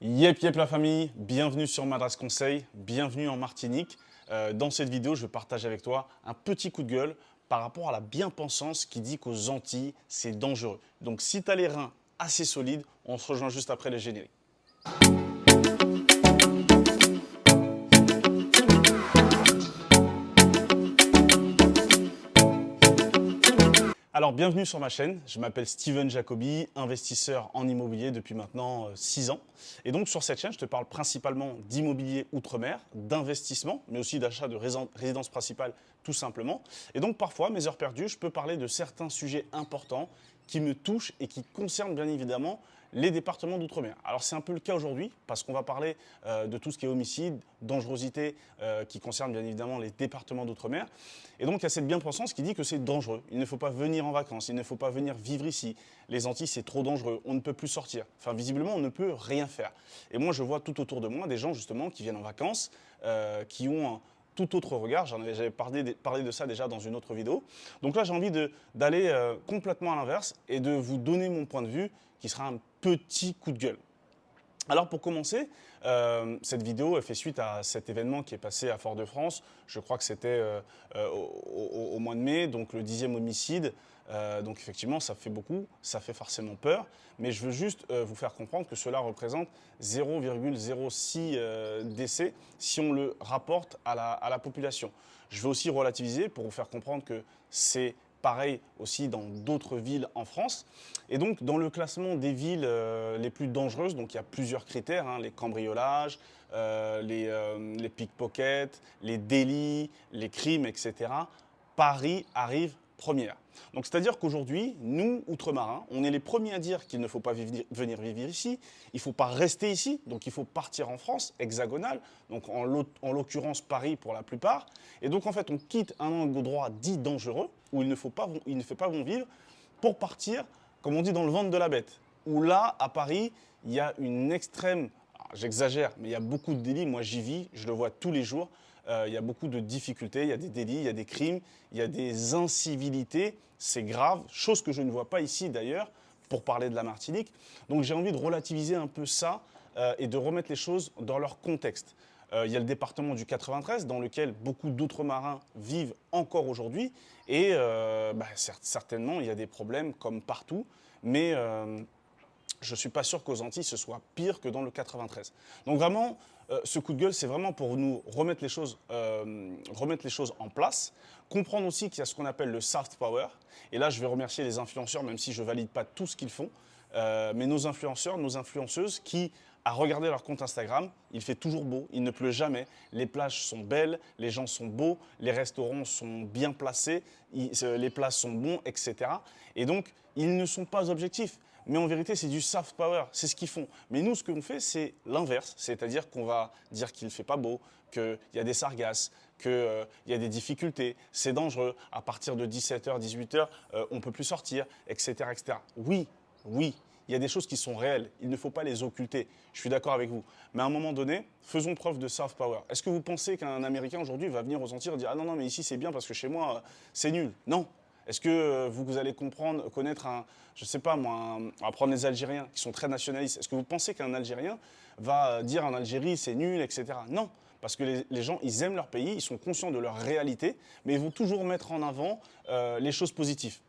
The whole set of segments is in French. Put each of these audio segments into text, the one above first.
Yep la famille, bienvenue sur Madras Conseil, bienvenue en Martinique. Dans cette vidéo, je vais partager avec toi un petit coup de gueule par rapport à la bien-pensance qui dit qu'aux Antilles, c'est dangereux. Donc si tu as les reins assez solides, on se rejoint juste après les génériques. Alors bienvenue sur ma chaîne, je m'appelle Steven Jacobi, investisseur en immobilier depuis maintenant 6 ans. Et donc sur cette chaîne, je te parle principalement d'immobilier outre-mer, d'investissement, mais aussi d'achat de résidence principale tout simplement. Et donc parfois, mes heures perdues, je peux parler de certains sujets importants qui me touchent et qui concernent bien évidemment les départements d'outre-mer. Alors c'est un peu le cas aujourd'hui parce qu'on va parler de tout ce qui est homicide, dangerosité qui concerne bien évidemment les départements d'outre-mer. Et donc il y a cette bien-pensance qui dit que c'est dangereux. Il ne faut pas venir en vacances, il ne faut pas venir vivre ici. Les Antilles c'est trop dangereux, on ne peut plus sortir. Enfin visiblement on ne peut rien faire. Et moi je vois tout autour de moi des gens justement qui viennent en vacances, qui ont un tout autre regard. J'avais parlé de ça déjà dans une autre vidéo. Donc là j'ai envie d'aller complètement à l'inverse et de vous donner mon point de vue qui sera un petit coup de gueule. Alors pour commencer, cette vidéo fait suite à cet événement qui est passé à Fort-de-France. Je crois que c'était au mois de mai, donc le 10e homicide. Donc effectivement, ça fait beaucoup, ça fait forcément peur. Mais je veux juste vous faire comprendre que cela représente 0,06 décès si on le rapporte à la population. Je veux aussi relativiser pour vous faire comprendre que c'est pareil aussi dans d'autres villes en France. Et donc, dans le classement des villes les plus dangereuses, donc il y a plusieurs critères, hein, les cambriolages, les pickpockets, les délits, les crimes, etc. Paris arrive première. Donc, c'est-à-dire qu'aujourd'hui, nous, outre-marins, on est les premiers à dire qu'il ne faut pas venir vivre ici, il ne faut pas rester ici, donc il faut partir en France, hexagonale, donc en l'occurrence Paris pour la plupart. Et donc, en fait, on quitte un angle droit dit dangereux, où il ne fait pas bon vivre, pour partir, comme on dit, dans le ventre de la bête. Où là, à Paris, il y a une extrême, j'exagère, mais il y a beaucoup de délits. Moi, j'y vis, je le vois tous les jours. Il y a beaucoup de difficultés, il y a des délits, il y a des crimes, il y a des incivilités. C'est grave, chose que je ne vois pas ici d'ailleurs, pour parler de la Martinique. Donc j'ai envie de relativiser un peu ça et de remettre les choses dans leur contexte. Il y a le département du 93 dans lequel beaucoup d'autres marins vivent encore aujourd'hui. Et certainement, il y a des problèmes comme partout. Mais je ne suis pas sûr qu'aux Antilles, ce soit pire que dans le 93. Donc vraiment, ce coup de gueule, c'est vraiment pour nous remettre les choses en place. Comprendre aussi qu'il y a ce qu'on appelle le soft power. Et là, je vais remercier les influenceurs, même si je ne valide pas tout ce qu'ils font. Mais nos influenceurs, nos influenceuses qui, à regarder leur compte Instagram, il fait toujours beau, il ne pleut jamais, les plages sont belles, les gens sont beaux, les restaurants sont bien placés, les plats sont bons, etc. Et donc, ils ne sont pas objectifs. Mais en vérité, c'est du soft power, c'est ce qu'ils font. Mais nous, ce qu'on fait, c'est l'inverse. C'est-à-dire qu'on va dire qu'il ne fait pas beau, qu'il y a des sargasses, qu'il y a des difficultés, c'est dangereux. À partir de 17h, 18h, on ne peut plus sortir, etc., etc. Oui, il y a des choses qui sont réelles. Il ne faut pas les occulter. Je suis d'accord avec vous. Mais à un moment donné, faisons preuve de soft power. Est-ce que vous pensez qu'un Américain aujourd'hui va venir aux Antilles et dire « Ah non, mais ici c'est bien parce que chez moi, c'est nul ». Non. Est-ce que vous allez connaître je ne sais pas moi, on va prendre les Algériens qui sont très nationalistes. Est-ce que vous pensez qu'un Algérien va dire en Algérie c'est nul, etc. Non, parce que les gens, ils aiment leur pays, ils sont conscients de leur réalité, mais ils vont toujours mettre en avant les choses positives.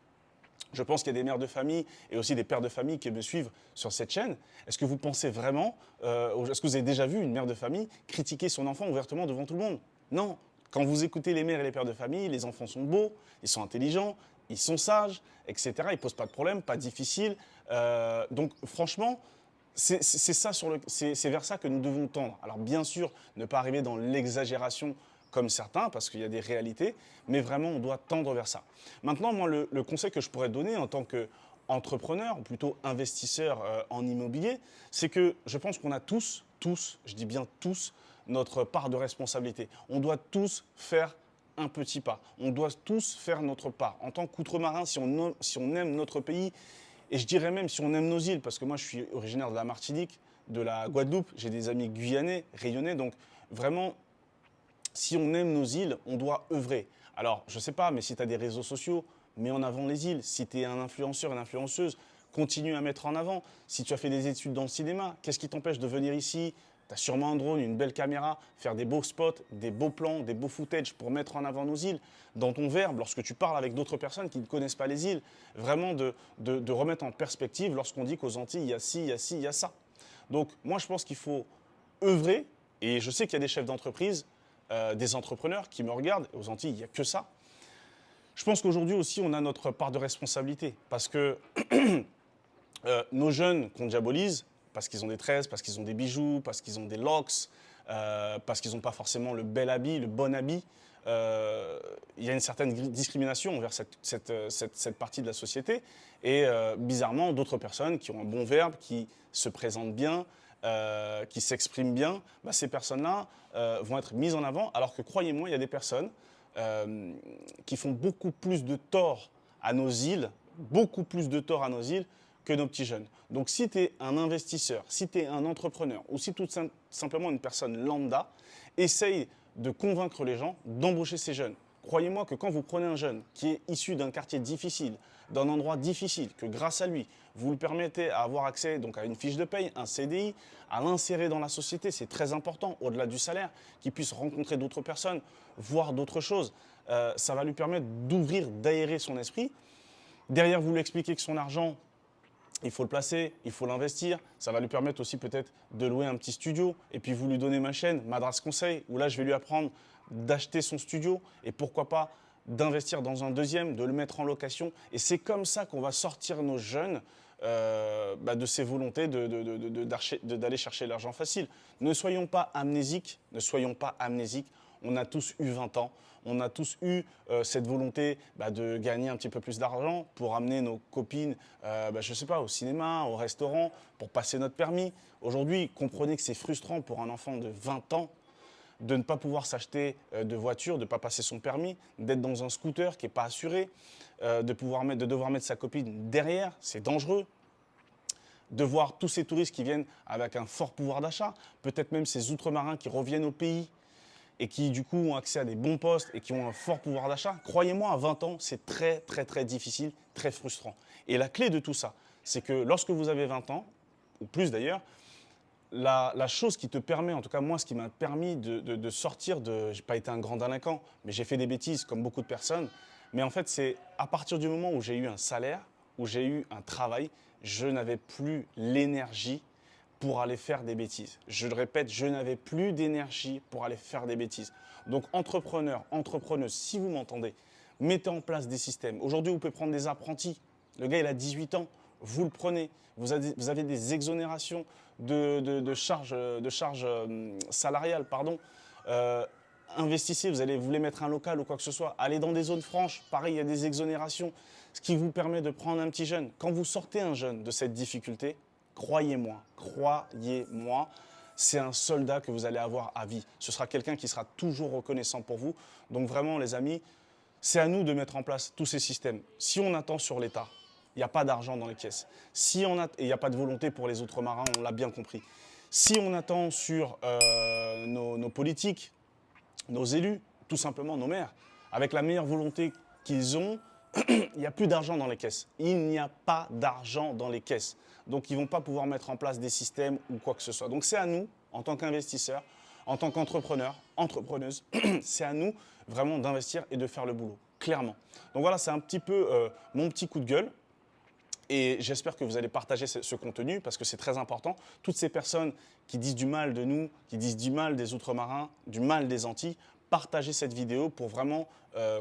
Je pense qu'il y a des mères de famille et aussi des pères de famille qui me suivent sur cette chaîne. Est-ce que vous pensez vraiment, est-ce que vous avez déjà vu une mère de famille critiquer son enfant ouvertement devant tout le monde? Non. Quand vous écoutez les mères et les pères de famille, les enfants sont beaux, ils sont intelligents, ils sont sages, etc. Ils ne posent pas de problème, pas difficile. Donc franchement, c'est vers ça que nous devons tendre. Alors bien sûr, ne pas arriver dans l'exagération comme certains, parce qu'il y a des réalités, mais vraiment, on doit tendre vers ça. Maintenant, moi, le conseil que je pourrais donner en tant qu'entrepreneur, ou plutôt investisseur en immobilier, c'est que je pense qu'on a tous, je dis bien tous, notre part de responsabilité. On doit tous faire un petit pas. On doit tous faire notre part. En tant qu'outre-marin, si on aime notre pays, et je dirais même si on aime nos îles, parce que moi je suis originaire de la Martinique, de la Guadeloupe, j'ai des amis guyanais, rayonnais, donc vraiment, si on aime nos îles, on doit œuvrer. Alors, je ne sais pas, mais si tu as des réseaux sociaux, mets en avant les îles. Si tu es un influenceur, une influenceuse, continue à mettre en avant. Si tu as fait des études dans le cinéma, qu'est-ce qui t'empêche de venir ici? Tu as sûrement un drone, une belle caméra, faire des beaux spots, des beaux plans, des beaux footage pour mettre en avant nos îles. Dans ton verbe, lorsque tu parles avec d'autres personnes qui ne connaissent pas les îles, vraiment de remettre en perspective lorsqu'on dit qu'aux Antilles, il y a ci, il y a ci, il y a ça. Donc moi, je pense qu'il faut œuvrer, et je sais qu'il y a des chefs d'entreprise, des entrepreneurs qui me regardent, aux Antilles, il n'y a que ça. Je pense qu'aujourd'hui aussi, on a notre part de responsabilité, parce que nos jeunes qu'on diabolise, parce qu'ils ont des tresses, parce qu'ils ont des bijoux, parce qu'ils ont des locks, parce qu'ils n'ont pas forcément le bel habit, le bon habit, il y a une certaine discrimination envers cette partie de la société. Et bizarrement, d'autres personnes qui ont un bon verbe, qui se présentent bien, qui s'expriment bien, bah, ces personnes-là vont être mises en avant, alors que croyez-moi, il y a des personnes qui font beaucoup plus de tort à nos îles, beaucoup plus de tort à nos îles que nos petits jeunes. Donc si tu es un investisseur, si tu es un entrepreneur ou si tout simplement une personne lambda, essaye de convaincre les gens d'embaucher ces jeunes. Croyez-moi que quand vous prenez un jeune qui est issu d'un quartier difficile, d'un endroit difficile, que grâce à lui, vous lui permettez d'avoir accès donc, à une fiche de paye, un CDI, à l'insérer dans la société, c'est très important, au-delà du salaire, qu'il puisse rencontrer d'autres personnes, voir d'autres choses. Ça va lui permettre d'ouvrir, d'aérer son esprit. Derrière, vous lui expliquez que son argent, il faut le placer, il faut l'investir. Ça va lui permettre aussi peut-être de louer un petit studio. Et puis vous lui donnez ma chaîne, Madras Conseil, où là je vais lui apprendre d'acheter son studio et pourquoi pas d'investir dans un deuxième, de le mettre en location. Et c'est comme ça qu'on va sortir nos jeunes de ces volontés d'aller chercher l'argent facile. Ne soyons pas amnésiques, ne soyons pas amnésiques. On a tous eu 20 ans, on a tous eu cette volonté de gagner un petit peu plus d'argent pour amener nos copines, je ne sais pas, au cinéma, au restaurant, pour passer notre permis. Aujourd'hui, comprenez que c'est frustrant pour un enfant de 20 ans de ne pas pouvoir s'acheter de voiture, de ne pas passer son permis, d'être dans un scooter qui n'est pas assuré, de devoir mettre sa copine derrière, c'est dangereux. De voir tous ces touristes qui viennent avec un fort pouvoir d'achat, peut-être même ces outre-marins qui reviennent au pays et qui du coup ont accès à des bons postes et qui ont un fort pouvoir d'achat. Croyez-moi, à 20 ans, c'est très très très difficile, très frustrant. Et la clé de tout ça, c'est que lorsque vous avez 20 ans, ou plus d'ailleurs, la chose qui te permet, en tout cas moi, ce qui m'a permis de sortir de... Je n'ai pas été un grand délinquant, mais j'ai fait des bêtises comme beaucoup de personnes. Mais en fait, c'est à partir du moment où j'ai eu un salaire, où j'ai eu un travail, je n'avais plus l'énergie pour aller faire des bêtises. Je le répète, je n'avais plus d'énergie pour aller faire des bêtises. Donc entrepreneurs, entrepreneuses, si vous m'entendez, mettez en place des systèmes. Aujourd'hui, vous pouvez prendre des apprentis. Le gars, il a 18 ans, vous le prenez. Vous avez des exonérations de charges salariales. Pardon. Investissez, vous voulez mettre un local ou quoi que ce soit. Allez dans des zones franches, pareil, il y a des exonérations. Ce qui vous permet de prendre un petit jeune. Quand vous sortez un jeune de cette difficulté, croyez-moi, c'est un soldat que vous allez avoir à vie. Ce sera quelqu'un qui sera toujours reconnaissant pour vous. Donc vraiment, les amis, c'est à nous de mettre en place tous ces systèmes. Si on attend sur l'État, il n'y a pas d'argent dans les caisses. Et il n'y a pas de volonté pour les outre-marins, on l'a bien compris. Si on attend sur nos politiques, nos élus, tout simplement nos maires, avec la meilleure volonté qu'ils ont, il n'y a plus d'argent dans les caisses. Il n'y a pas d'argent dans les caisses. Donc, ils ne vont pas pouvoir mettre en place des systèmes ou quoi que ce soit. Donc, c'est à nous, en tant qu'investisseurs, en tant qu'entrepreneurs, entrepreneuses, c'est à nous vraiment d'investir et de faire le boulot, clairement. Donc, voilà, c'est un petit peu mon petit coup de gueule. Et j'espère que vous allez partager ce contenu parce que c'est très important. Toutes ces personnes qui disent du mal de nous, qui disent du mal des outre-marins, du mal des Antilles, partagez cette vidéo pour vraiment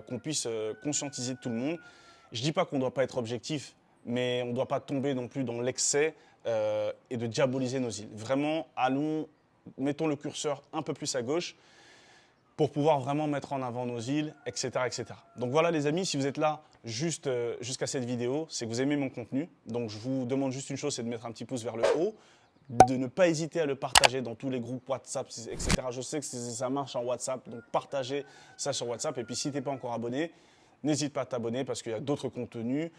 qu'on puisse conscientiser tout le monde. Je ne dis pas qu'on ne doit pas être objectif, mais on ne doit pas tomber non plus dans l'excès et de diaboliser nos îles. Vraiment, mettons le curseur un peu plus à gauche pour pouvoir vraiment mettre en avant nos îles, etc., etc. Donc voilà les amis, si vous êtes là jusqu'à cette vidéo, c'est que vous aimez mon contenu. Donc je vous demande juste une chose, c'est de mettre un petit pouce vers le haut, de ne pas hésiter à le partager dans tous les groupes WhatsApp, etc. Je sais que ça marche en WhatsApp, donc partagez ça sur WhatsApp. Et puis si tu n'es pas encore abonné, n'hésite pas à t'abonner parce qu'il y a d'autres contenus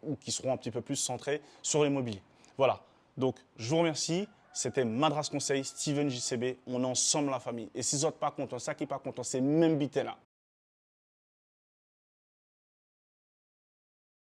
ou qui seront un petit peu plus centrés sur l'immobilier. Voilà, donc je vous remercie. C'était Madras Conseil, Steven JCB. On est ensemble la famille. Et si vous n'êtes pas content, ça qui n'est pas content, c'est même bité là.